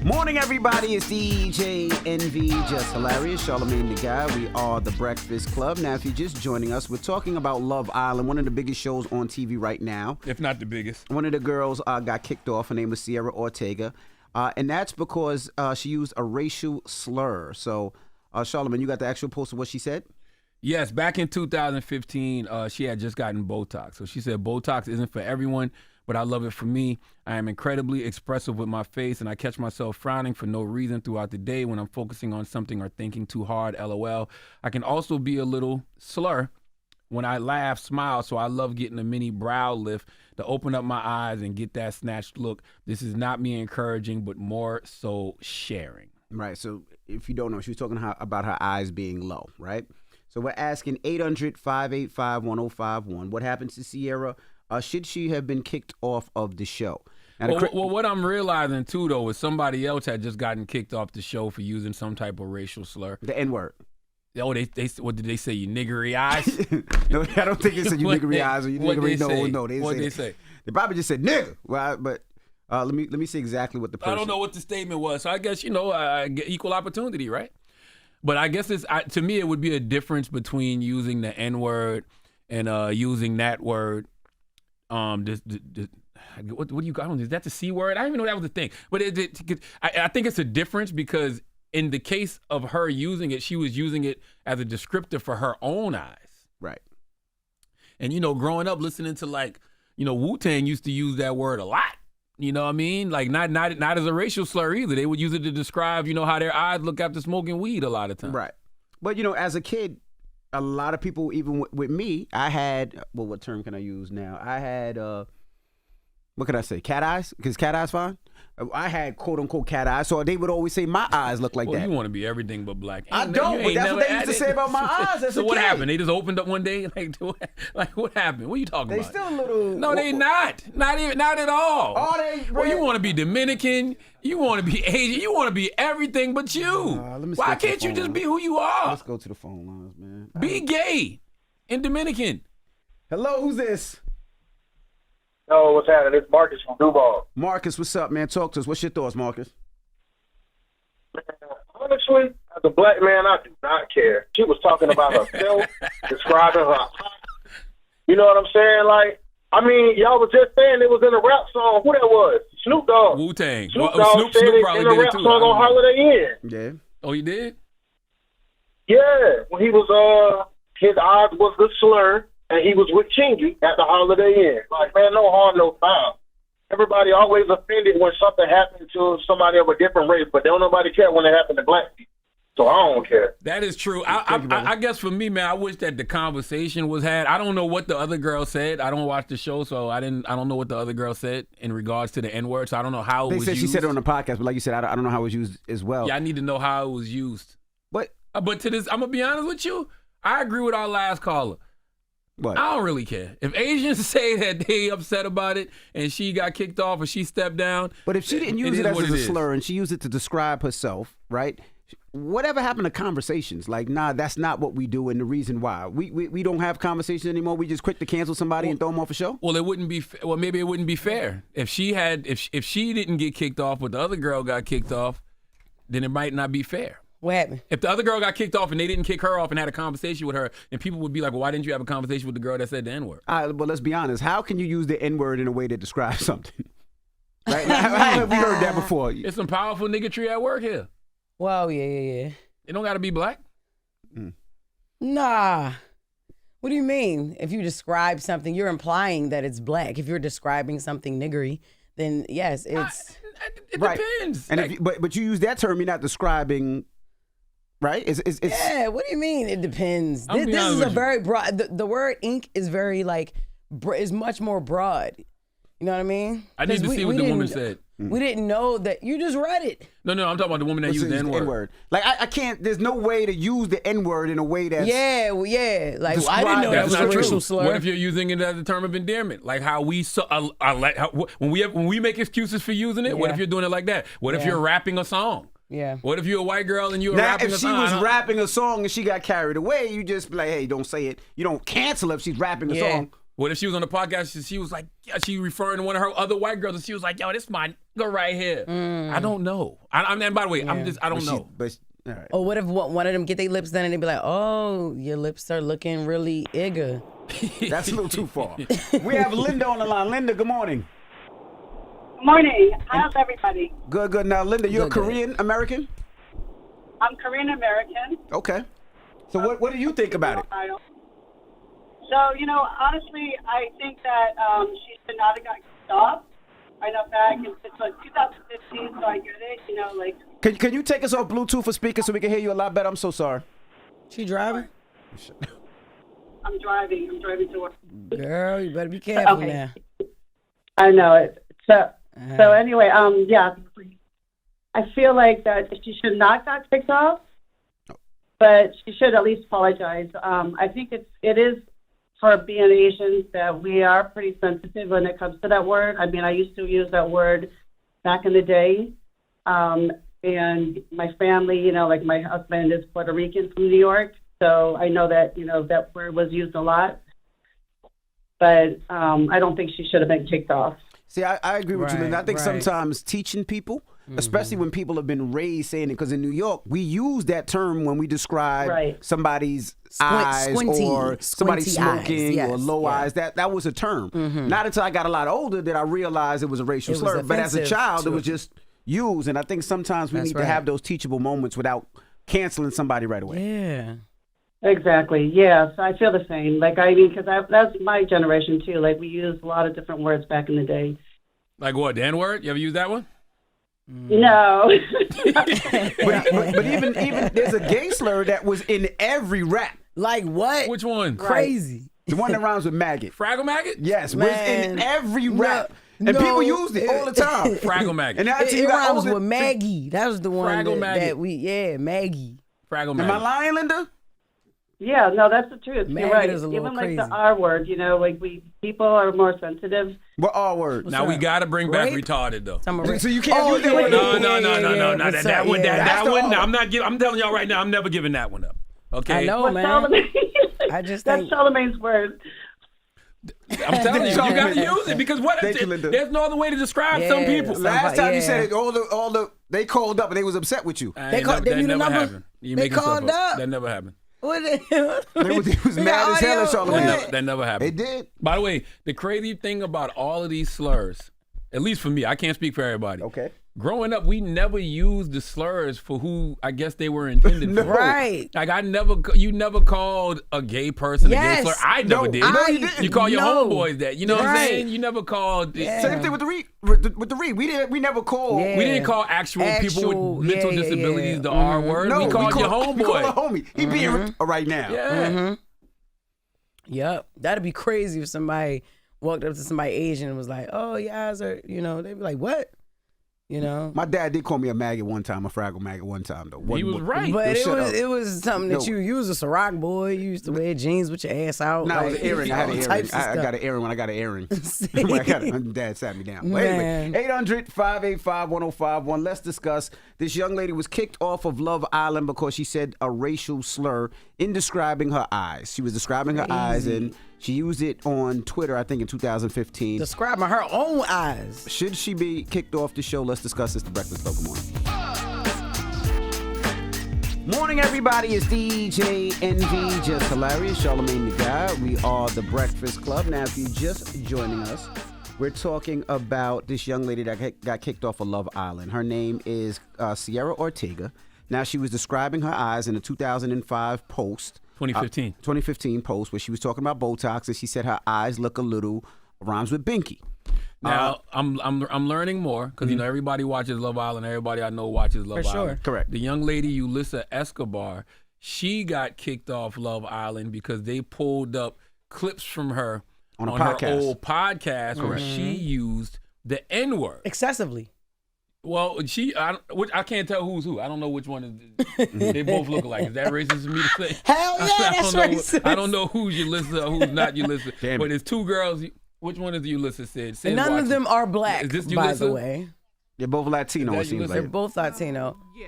Morning, everybody. It's DJ NV, Jess Hilarious, Charlamagne the Guy. We are the Breakfast Club. Now, if you're just joining us, we're talking about Love Island, one of the biggest shows on TV right now. If not the biggest. One of the girls got kicked off. Her name was Sierra Ortega. And that's because she used a racial slur. So, Charlamagne, you got the actual post of what she said? Yes, back in 2015, she had just gotten Botox. So she said, Botox isn't for everyone, but I love it for me. I am incredibly expressive with my face, and I catch myself frowning for no reason throughout the day when I'm focusing on something or thinking too hard, LOL. I can also be a little slur when I laugh, smile, so I love getting a mini brow lift to open up my eyes and get that snatched look. This is not me encouraging, but more so sharing. Right, so if you don't know, she was talking about her eyes being low, right? So we're asking 800-585-1051. What happens to Sierra? Should she have been kicked off of the show? Well, what I'm realizing, too, though, is somebody else had just gotten kicked off the show for using some type of racial slur. The N-word. Oh, what did they say? You niggery eyes? No, I don't think they said you niggery eyes or you niggery nose. No, they what didn't say that. They probably just said nigga. Well, but let me see exactly what the person. I don't know what the statement was. So I guess, equal opportunity, right? But I guess to me, it would be a difference between using the N-word and using that word. What do you got on? Is that the C word? I didn't even know that was the thing. But I think it's a difference because in the case of her using it, she was using it as a descriptor for her own eyes. Right. And, growing up listening to Wu-Tang used to use that word a lot. You know what I mean? Like not as a racial slur either. They would use it to describe, how their eyes look after smoking weed a lot of times. Right. But, as a kid, a lot of people, even with me, I had, what term can I use now? I had, what can I say? Cat eyes? Because cat eyes fine? I had quote unquote cat eyes, so they would always say my eyes look like that. You want to be everything but black. I don't, but that's what they used to say about my eyes as a kid. So what happened? They just opened up one day? Like what happened? What are you talking about? They still a little. No, they not. Not at all. Are they? Well, you want to be Dominican. You want to be Asian. You want to be everything but you. Why can't you just be who you are? Let's go to the phone lines, man. Be gay and Dominican. Hello, who's this? No, what's happening? It's Marcus from Duval. Marcus, what's up, man? Talk to us. What's your thoughts, Marcus? Man, honestly, as a black man, I do not care. She was talking about herself, describing her eyes. You know what I'm saying? Y'all was just saying it was in a rap song. Who that was? Snoop Dogg. Wu-Tang. Snoop Dogg said it in a rap song on Holiday Inn. Yeah. Oh, he did? Yeah. When he was, his eyes was the slur. And he was with Chingy at the Holiday Inn. Man, no harm, no foul. Everybody always offended when something happened to somebody of a different race, but don't nobody care when it happened to black people. So I don't care. That is true. I guess for me, man, I wish that the conversation was had. I don't know what the other girl said. I don't watch the show, so I don't know what the other girl said in regards to the N-word. So I don't know how it was used. She said it on the podcast, but like you said, I don't know how it was used as well. Yeah, I need to know how it was used. But to this, I'm gonna be honest with you. I agree with our last caller. What? I don't really care. If Asians say that they upset about it and she got kicked off or she stepped down. But if she didn't use it as a slur and she used it to describe herself, right? Whatever happened to conversations? That's not what we do, and the reason why. We don't have conversations anymore. We just quick to cancel somebody and throw them off a show? Well, maybe it wouldn't be fair. If she didn't get kicked off but the other girl got kicked off, then it might not be fair. What happened? If the other girl got kicked off and they didn't kick her off and had a conversation with her, then people would be like, well, why didn't you have a conversation with the girl that said the N-word? But let's be honest. How can you use the N-word in a way that describes something? Right? How have we heard that before? It's some powerful niggatry at work here. Well, yeah. It don't got to be black. Nah. What do you mean? If you describe something, you're implying that it's black. If you're describing something niggery, then yes, it's... It depends. And but you use that term, you're not describing... Right? It's yeah, what do you mean? It depends. This is a very broad... The word ink is very, is much more broad. You know what I mean? I need to see what the woman said. We didn't know that. You just read it. No, I'm talking about the woman that used the N-word. I can't... There's no way to use the N-word in a way that's... Yeah. I didn't know that was a racial slur. What if you're using it as a term of endearment? Like how we... when we make excuses for using it, what if you're doing it like that? What if you're rapping a song? Yeah. What if you're a white girl and you're rapping a song? Now, if she was rapping a song and she got carried away, you just be like, hey, don't say it. You don't cancel if she's rapping a song. What if she was on the podcast? She was like, yeah, she referring to one of her other white girls, and she was like, "Yo, this my nigga right here." I don't know. And by the way, I don't know. All right. Or what if one of them get their lips done and they be like, "Oh, your lips are looking really igga." That's a little too far. We have Linda on the line. Linda, good morning. Good morning. How's everybody? Good. Now, Linda, you're Korean American? I'm Korean American. Okay. So what do you think about it? So, honestly, I think that she should not have got stopped. I know back it's like 2015, so I get it, Can you take us off Bluetooth or speaker so we can hear you a lot better? I'm so sorry. She driving? I'm driving to work. Girl, you better be careful Okay. now. I know it. So anyway, yeah. I feel like that she should not got kicked off, but she should at least apologize. I think it is for being Asians that we are pretty sensitive when it comes to that word. I mean, I used to use that word back in the day. And my family, like my husband is Puerto Rican from New York. So I know that, that word was used a lot. But I don't think she should have been kicked off. See, I agree with you, Linda. I think right. sometimes teaching people, especially when people have been raised saying it, because in New York, we use that term when we describe somebody's eyes or somebody smoking or low eyes. That was a term. Not until I got a lot older that I realized it was a racial slur. But as a child, it was just used. And I think sometimes we need to have those teachable moments without canceling somebody right away. Yeah. Exactly. Yeah. So I feel the same. Because that's my generation too. Like we used a lot of different words back in the day. Like what? The N-word? You ever use that one? No. but even there's a gay slur that was in every rap. Like what? Which one? Crazy. The one that rhymes with maggot. Fraggle maggot? Yes, was in every rap. And people used it all the time. Fraggle maggot. And now It rhymes with Maggie. That was the one Fraggle that Maggie. Fraggle Am maggot. I lying, Linda? Yeah, no, that's the truth. Maggot You're right. is a little Even crazy. like the R word, people are more sensitive. What R word? Now we gotta bring back retarded though. So you can't use that one? No. That one. That one. the- I'm not giving. I'm telling y'all right now. I'm never giving that one up. Okay. I know, But man. Charlamagne, I just that's think Charlamagne's word. I'm telling you, you gotta use it because Thank you, Linda. there's no other way to describe some people. Last time you said it, all the they called up and they was upset with you. They called. They knew the never number. happened. You They making stuff called up. That never happened. What? They was mad as hell at Charlamagne. That never happened. They did. By the way, the crazy thing about all of these slurs, at least for me, I can't speak for everybody. Okay. Growing up, we never used the slurs for who I guess they were intended for. Right. Like you never called a gay person a gay slur. I never did. No, you didn't. You call your No. homeboys that. You know what I'm saying? You never called. Same thing with the read. With the read, we never called. Yeah. We didn't call actual people with mental disabilities the R word. No, we called your homeboy. We called a homie. He being ripped right now. Yeah. Yep. That'd be crazy if somebody walked up to somebody Asian and was like, "Oh, your eyes are," they'd be like, "What?" My dad did call me a maggot one time, a fraggle maggot one time though. He was right. But Yo, it was something that you was a Ciroc boy. You used to wear jeans with your ass out. No, it was like, an earring. I had an all earring. types of I stuff. got an earring when I got an earring. Dad sat me down. But Man. anyway, 800-585-1051. Let's discuss. This young lady was kicked off of Love Island because she said a racial slur in describing her eyes. She was describing her eyes, and she used it on Twitter, I think, in 2015. Describing her own eyes. Should she be kicked off the show? Let's discuss this. The Breakfast Club. Good morning. Morning, everybody. It's DJ NV, Jess Hilarious, Charlamagne the Guy. We are the Breakfast Club. Now, if you're just joining us, we're talking about this young lady that got kicked off of Love Island. Her name is Sierra Ortega. Now, she was describing her eyes in a 2005 post. 2015. 2015 post where she was talking about Botox, and she said her eyes look a little rhymes with Binky. Now I'm learning more because everybody watches Love Island. Everybody I know watches Love Island. Correct. The young lady Yulissa Escobar, she got kicked off Love Island because they pulled up clips from her on her old podcast where she used the N-word Excessively. Well, I can't tell who's who. I don't know which one is. They both look alike. Is that racist for me to say? Hell yeah, that's racist. I don't know who's Yulissa or who's not Yulissa. Damn but it. it's two girls. Which one is Yulissa said? And none of them are black, Is this by the Yulissa? way. They're both Latino, Is that it seems Yulissa? They're like. both Latino. Yeah.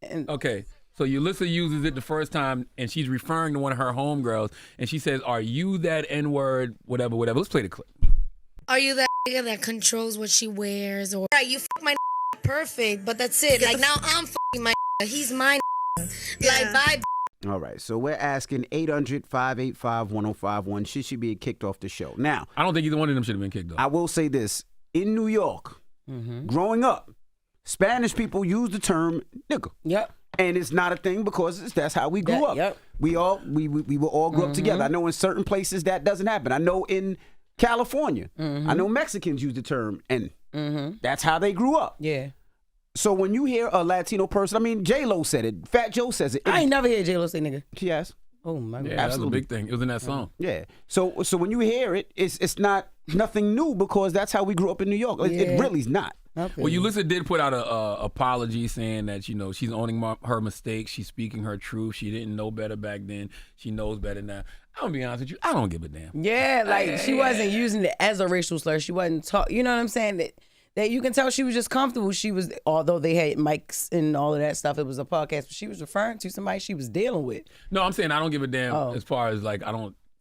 And Okay. So Yulissa uses it the first time, and she's referring to one of her homegirls, and she says, "Are you that N-word? Whatever, whatever." Let's play the clip. Are you that nigga that controls what she wears? Or right, you fuck my perfect, but that's it. Like now I'm fucking my he's my like bye. All right, so we're asking 800-585-1051. Should she be kicked off the show? Now, I don't think either one of them should have been kicked off. I will say this. In New York, growing up, Spanish people use the term nigga. Yep. And it's not a thing because that's how we grew up. Yep. We will all grew up together. I know in certain places that doesn't happen. I know in California, I know Mexicans use the term N. That's how they grew up. Yeah. So when you hear a Latino person, I mean, J-Lo said it. Fat Joe says it. I ain't never heard J-Lo say nigga. She has. Oh, my God. Yeah, that's a big thing. It was in that song. Yeah. So when you hear it, it's not nothing new because that's how we grew up in New York. It really is not. Okay. Well, Yulissa did put out a apology saying that, she's owning her mistakes. She's speaking her truth. She didn't know better back then. She knows better now. I'm going to be honest with you. I don't give a damn. Yeah, like she wasn't using it as a racial slur. She wasn't talking. You know what I'm saying? That you can tell she was just comfortable. She was, although they had mics and all of that stuff, it was a podcast, but she was referring to somebody she was dealing with. No, I'm saying I don't give a damn as far as like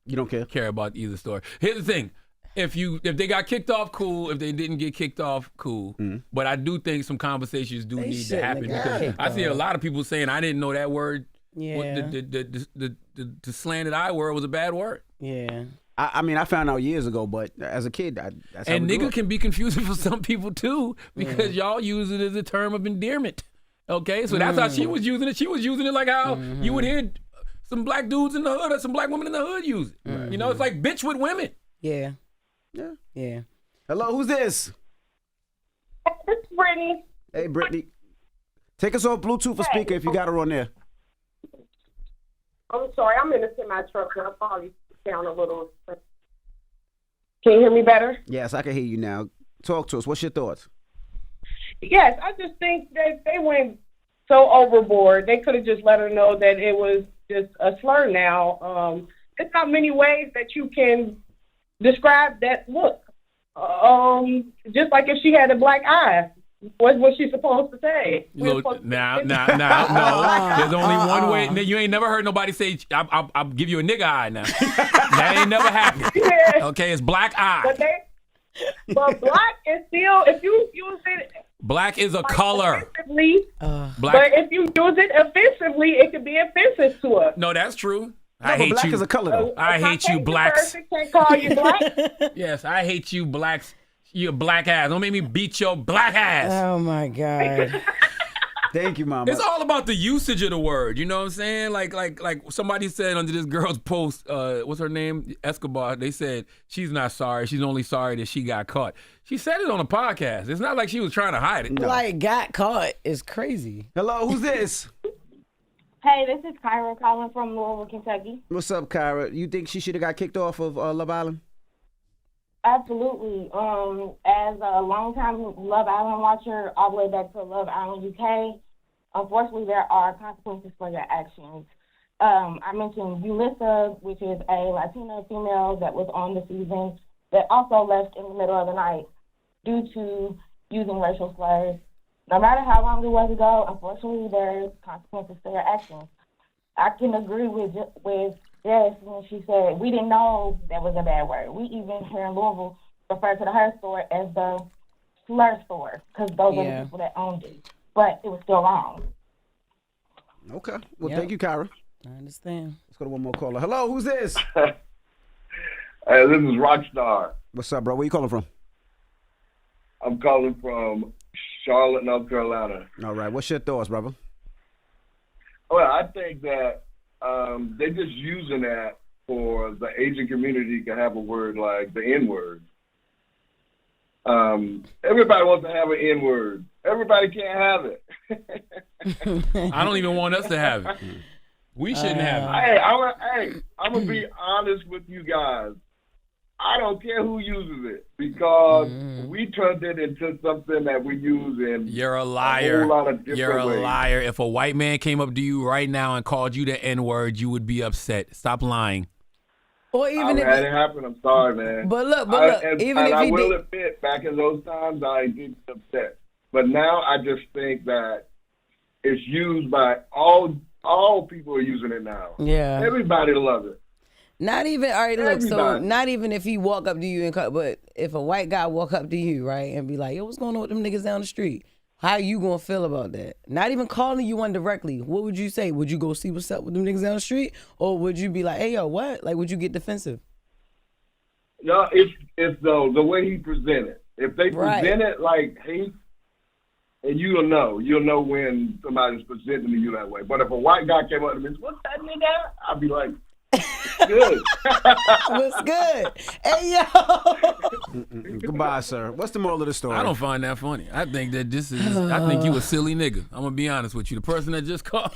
You don't care about either story. Here's the thing. If they got kicked off, cool. If they didn't get kicked off, cool. But I do think some conversations need to happen because I see a lot of people saying I didn't know that word. Yeah. The slanted I word was a bad word. Yeah. I mean, I found out years ago, but as a kid, that's how and we grew nigga up. can be confusing for some people too because y'all use it as a term of endearment. Okay, so that's how she was using it. She was using it like how you would hear some black dudes in the hood or some black women in the hood use it. It's like bitch with women. Yeah. Yeah. Yeah. Hello, who's this? It's Brittany. Hey, Brittany. Take us off Bluetooth or speaker if you got her on there. I'm sorry, I'm in the semi-truck, so I probably sound a little... Can you hear me better? Yes, I can hear you now. Talk to us. What's your thoughts? Yes, I just think that they went so overboard. They could have just let her know that it was just a slur now. There's not many ways that you can describe that look. Just like if she had a black eye. What was she supposed to say? No. There's only one way. You ain't never heard nobody say, I'll give you a nigga eye now. That ain't never happened. Yeah. Okay, it's black eye. But black is still, if you use it. Black is a color. Black. But if you use it offensively, it could be offensive to us. No, that's true. I hate black is a color, though. I hate you, blacks. Can't call you black. Yes, I hate you, blacks. You black ass. Don't make me beat your black ass. Oh, my God. Thank you, Mama. It's all about the usage of the word. You know what I'm saying? Like somebody said under this girl's post, what's her name? Escobar. They said she's not sorry. She's only sorry that she got caught. She said it on a podcast. It's not like she was trying to hide it. No. Like, got caught is crazy. Hello, who's this? Hey, this is Kyra calling from Louisville, Kentucky. What's up, Kyra? You think she should have got kicked off of Love Island? Absolutely. As a longtime Love Island watcher, all the way back to Love Island UK, unfortunately, there are consequences for your actions. I mentioned Yulissa, which is a Latina female that was on the season that also left in the middle of the night due to using racial slurs. No matter how long it was ago, unfortunately, there's consequences for your actions. I can agree with Jess when she said we didn't know that was a bad word. We even here in Louisville refer to the her store as the slur store because those are the people that owned it. But it was still wrong. Okay. Well, thank you, Kyra. I understand. Let's go to one more caller. Hello, who's this? Hey, this is Rockstar. What's up, bro? Where you calling from? I'm calling from Charlotte, North Carolina. All right. What's your thoughts, brother? Well, I think that they're just using that for the Asian community to have a word like the N-word. Everybody wants to have an N-word. Everybody can't have it. I don't even want us to have it. We shouldn't have it. Hey, I'm going to be honest with you guys. I don't care who uses it because we turned it into something that we use in You're a liar. a whole lot of different You're a ways. liar. If a white man came up to you right now and called you the N-word, you would be upset. Stop lying. Or even I've had it happen. I'm sorry, man. But look, even if I he will did, admit, back in those times, I did get upset. But now I just think that it's used by all All people are using it now. Yeah. Everybody loves it. Not even, all right, look, so Everybody. not even if he walk up to you, but if a white guy walk up to you, right, and be like, yo, what's going on with them niggas down the street? How you gonna feel about that? Not even calling you one directly. What would you say? Would you go see what's up with them niggas down the street? Or would you be like, hey, yo, what? Like, would you get defensive? No, it's the way he presented. If they present it like hate, and you'll know when somebody's presenting to you that way. But if a white guy came up to me and said, what's that nigga? I'd be like, good. What's good? Hey, yo. Goodbye, sir. What's the moral of the story? I don't find that funny. I think that I think you a silly nigga. I'm going to be honest with you. The person that just called,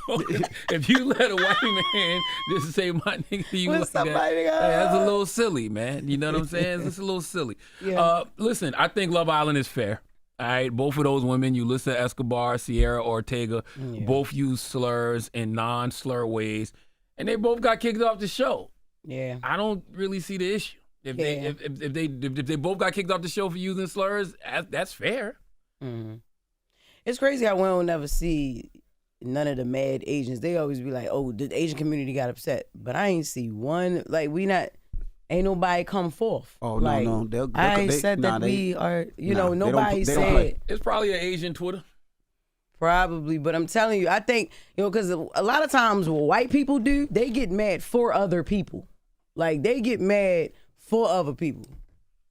if you let a white man just say my nigga to you like that, hey, that's a little silly, man. You know what I'm saying? It's a little silly. Yeah. Listen, I think Love Island is fair. All right, both of those women, Yulisa Escobar, Sierra Ortega, both use slurs in non-slur ways. And they both got kicked off the show. Yeah, I don't really see the issue. If they both got kicked off the show for using slurs, that's fair. Mm-hmm. It's crazy how we don't never see none of the mad Asians. They always be like, "Oh, the Asian community got upset," but I ain't see one. Like ain't nobody come forth. Oh like, no, I ain't said that we are. You know, nobody said. It's probably an Asian Twitter. Probably, but I'm telling you, I think, because a lot of times what white people do, they get mad for other people. Like, they get mad for other people.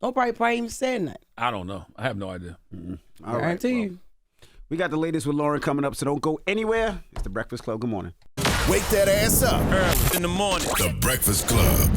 Don't probably even say nothing. I don't know. I have no idea. All right. Guarantee you. We got the latest with Loren coming up, so don't go anywhere. It's The Breakfast Club. Good morning. Wake that ass up early in the morning. The Breakfast Club.